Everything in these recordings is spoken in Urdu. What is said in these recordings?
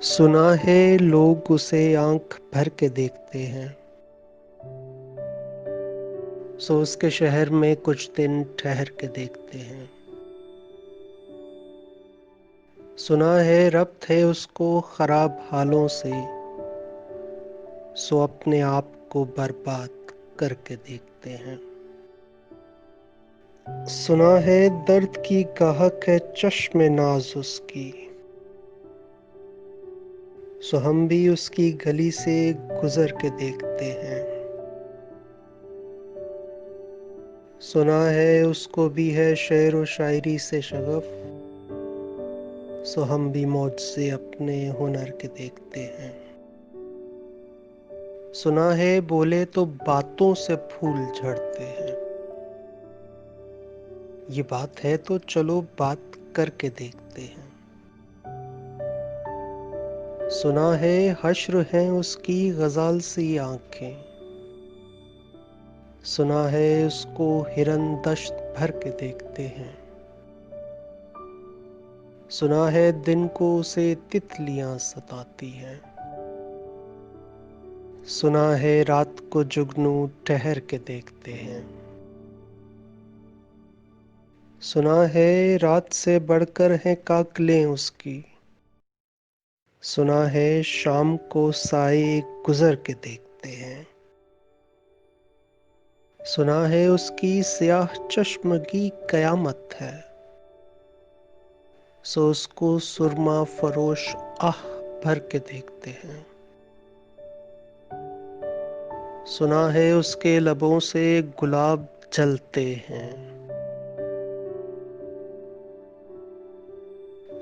سنا ہے لوگ اسے آنکھ بھر کے دیکھتے ہیں، سو اس کے شہر میں کچھ دن ٹھہر کے دیکھتے ہیں۔ سنا ہے ربط ہے اس کو خراب حالوں سے، سو اپنے آپ کو برباد کر کے دیکھتے ہیں۔ سنا ہے درد کی گاہک ہے چشم ناز اس کی، سو ہم بھی اس کی گلی سے گزر کے دیکھتے ہیں۔ سنا ہے اس کو بھی ہے شعر و شاعری سے شغف، سو ہم بھی موج سے اپنے ہنر کے دیکھتے ہیں۔ سنا ہے بولے تو باتوں سے پھول جھڑتے ہیں، یہ بات ہے تو چلو بات کر کے دیکھتے ہیں۔ سنا ہے حشر ہیں اس کی غزال سی آنکھیں، سنا ہے اس کو ہرن دشت بھر کے دیکھتے ہیں۔ سنا ہے دن کو اسے تتلیاں ستاتی ہیں، سنا ہے رات کو جگنو ٹھہر کے دیکھتے ہیں۔ سنا ہے رات سے بڑھ کر ہیں کاکلیں اس کی، سنا ہے شام کو سائے گزر کے دیکھتے ہیں۔ سنا ہے اس کی سیاہ چشمگی قیامت ہے، سو اس کو سرما فروش آہ بھر کے دیکھتے ہیں۔ سنا ہے اس کے لبوں سے گلاب جلتے ہیں،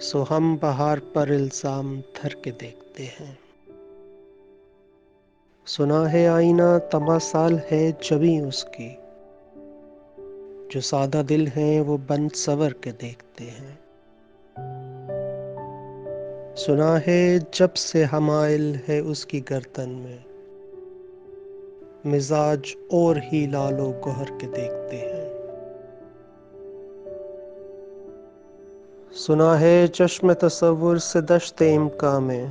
سو ہم بہار پر الزام دھر کے دیکھتے ہیں۔ سنا ہے آئینہ تمثال ہے جبیں اس کی، جو سادہ دل ہیں وہ بن سور کے دیکھتے ہیں۔ سنا ہے جب سے حمائل ہے اس کی گردن میں، مزاج اور ہی لال و گہر کے دیکھتے ہیں۔ سنا ہے چشم تصور سے دشت امکاں میں،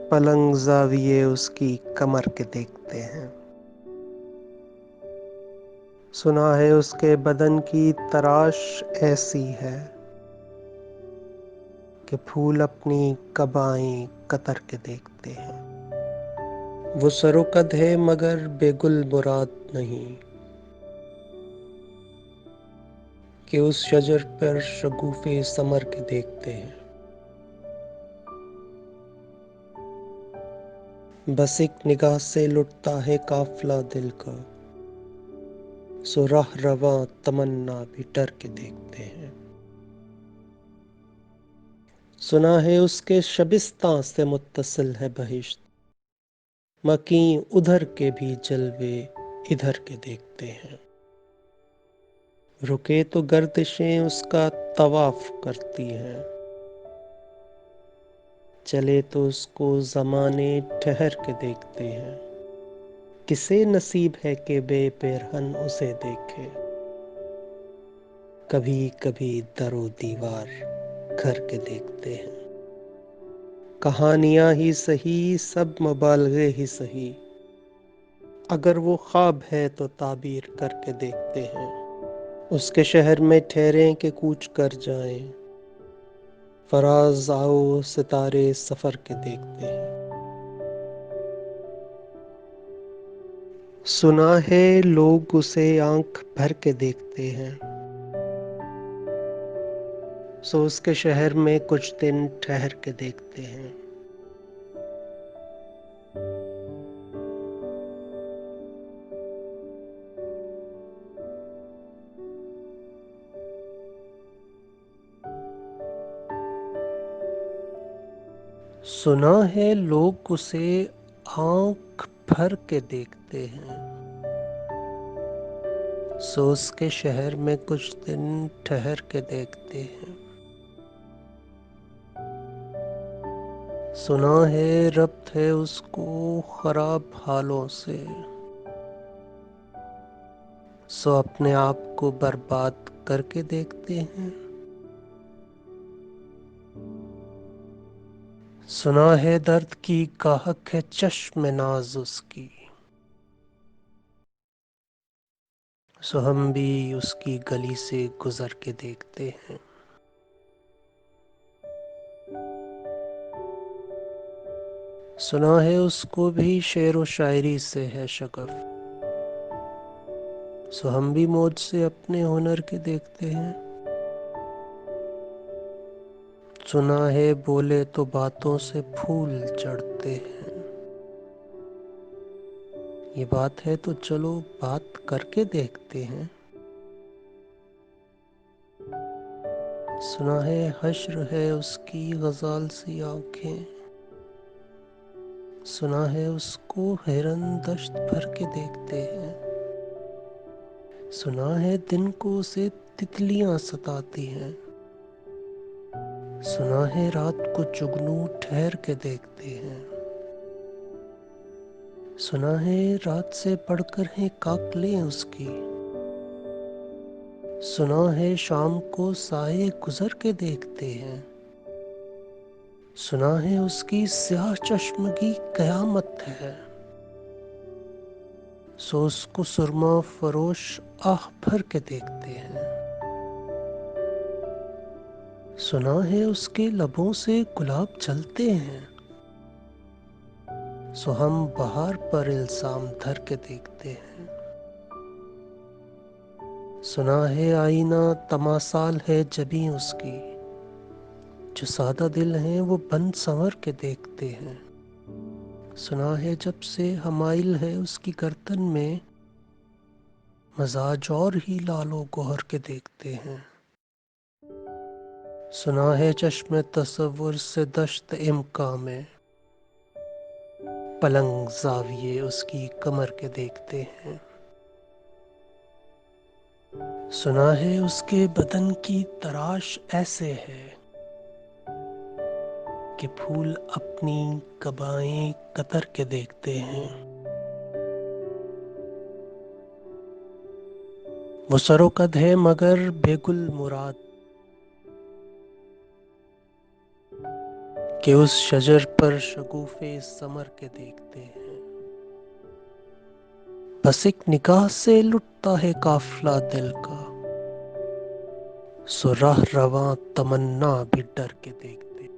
پلنگ زاویے اس کی کمر کے دیکھتے ہیں۔ سنا ہے اس کے بدن کی تراش ایسی ہے کہ پھول اپنی قبائیں قطر کے دیکھتے ہیں۔ وہ سر و قد ہے مگر بے گل مراد نہیں، کہ اس شجر پر شگوفے ثمر کے دیکھتے ہیں۔ بس ایک نگاہ سے لٹتا ہے قافلہ دل کا، سو راہ رواں تمنا بھی ڈر کے دیکھتے ہیں۔ سنا ہے اس کے شبستاں سے متصل ہے بہشت، مکیں ادھر کے بھی جلوے ادھر کے دیکھتے ہیں۔ رکے تو گردشیں اس کا طواف کرتی ہیں، چلے تو اس کو زمانے ٹھہر کے دیکھتے ہیں۔ کسے نصیب ہے کہ بے پیرہن اسے دیکھے، کبھی کبھی در و دیوار گھر کے دیکھتے ہیں۔ کہانیاں ہی سہی سب مبالغے ہی سہی، اگر وہ خواب ہے تو تعبیر کر کے دیکھتے ہیں۔ اس کے شہر میں ٹھہریں کہ کوچ کر جائیں، فراز آؤ ستارے سفر کے دیکھتے ہیں۔ سنا ہے لوگ اسے آنکھ بھر کے دیکھتے ہیں، سو اس کے شہر میں کچھ دن ٹھہر کے دیکھتے ہیں۔ سنا ہے لوگ اسے آنکھ بھر کے دیکھتے ہیں، سو اس کے شہر میں کچھ دن ٹھہر کے دیکھتے ہیں۔ سنا ہے ربط ہے اس کو خراب حالوں سے، سو اپنے آپ کو برباد کر کے دیکھتے ہیں۔ سنا ہے درد کی گاہک ہے چشم ناز اس کی، سو ہم بھی اس کی گلی سے گزر کے دیکھتے ہیں۔ سنا ہے اس کو بھی شعر و شاعری سے ہے شغف، سو ہم بھی موج سے اپنے ہنر کے دیکھتے ہیں۔ سنا ہے بولے تو باتوں سے پھول چڑھتے ہیں، یہ بات ہے تو چلو بات کر کے دیکھتے ہیں۔ سنا ہے حشر ہے اس کی غزال سی آنکھیں، سنا ہے اس کو ہرن دشت بھر کے دیکھتے ہیں۔ سنا ہے دن کو اسے تتلیاں ستاتی ہیں، سنا ہے رات کو جگنو ٹھہر کے دیکھتے ہیں۔ سنا ہے رات سے پڑھ کر ہیں کاکلیں اس کی، سنا ہے شام کو سائے گزر کے دیکھتے ہیں۔ سنا ہے اس کی سیاہ چشمگی قیامت ہے، سو اس کو سرما فروش آہ بھر کے دیکھتے ہیں۔ سنا ہے اس کے لبوں سے گلاب جلتے ہیں، سو ہم بہار پر الزام دھر کے دیکھتے ہیں۔ سنا ہے آئینہ تماثال ہے جبیں اس کی، جو سادہ دل ہیں وہ بن سنور کے دیکھتے ہیں۔ سنا ہے جب سے حمائل ہے اس کی گردن میں، مزاج اور ہی لال و گوہر کے دیکھتے ہیں۔ سنا ہے چشم تصور سے دشت امکاں میں، پلنگ زاویے اس کی کمر کے دیکھتے ہیں۔ سنا ہے اس کے بدن کی تراش ایسے ہے، کہ پھول اپنی قبائیں قطر کے دیکھتے ہیں۔ وہ سر و قد ہے مگر بے گل مراد، کہ اس شجر پر شگوفے ثمر کے دیکھتے ہیں۔ بس ایک نگاہ سے لٹتا ہے قافلہ دل کا، سو راہ رواں تمنا بھی ڈر کے دیکھتے ہیں۔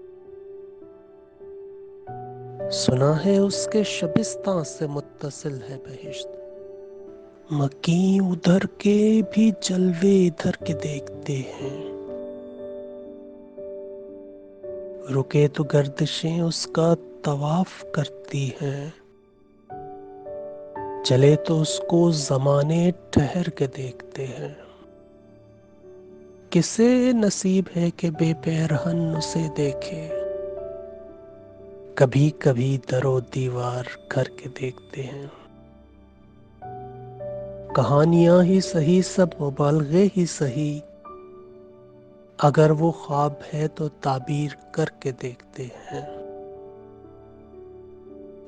سنا ہے اس کے شبستان سے متصل ہے بہشت، مکیں ادھر کے بھی جلوے ادھر کے دیکھتے ہیں۔ رکے تو گردشیں اس کا طواف کرتی ہیں، چلے تو اس کو زمانے ٹھہر کے دیکھتے ہیں۔ کسے نصیب ہے کہ بے پیرہن اسے دیکھے، کبھی کبھی در و دیوار کر کے دیکھتے ہیں۔ کہانیاں ہی سہی سب مبالغے ہی سہی، اگر وہ خواب ہے تو تعبیر کر کے دیکھتے ہیں۔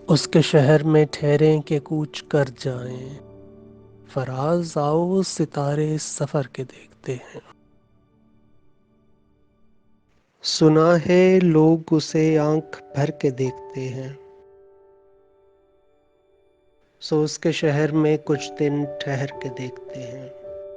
اس کے شہر میں ٹھہریں کہ کوچ کر جائیں، فراز آؤ ستارے سفر کے دیکھتے ہیں۔ سنا ہے لوگ اسے آنکھ بھر کے دیکھتے ہیں، سو اس کے شہر میں کچھ دن ٹھہر کے دیکھتے ہیں۔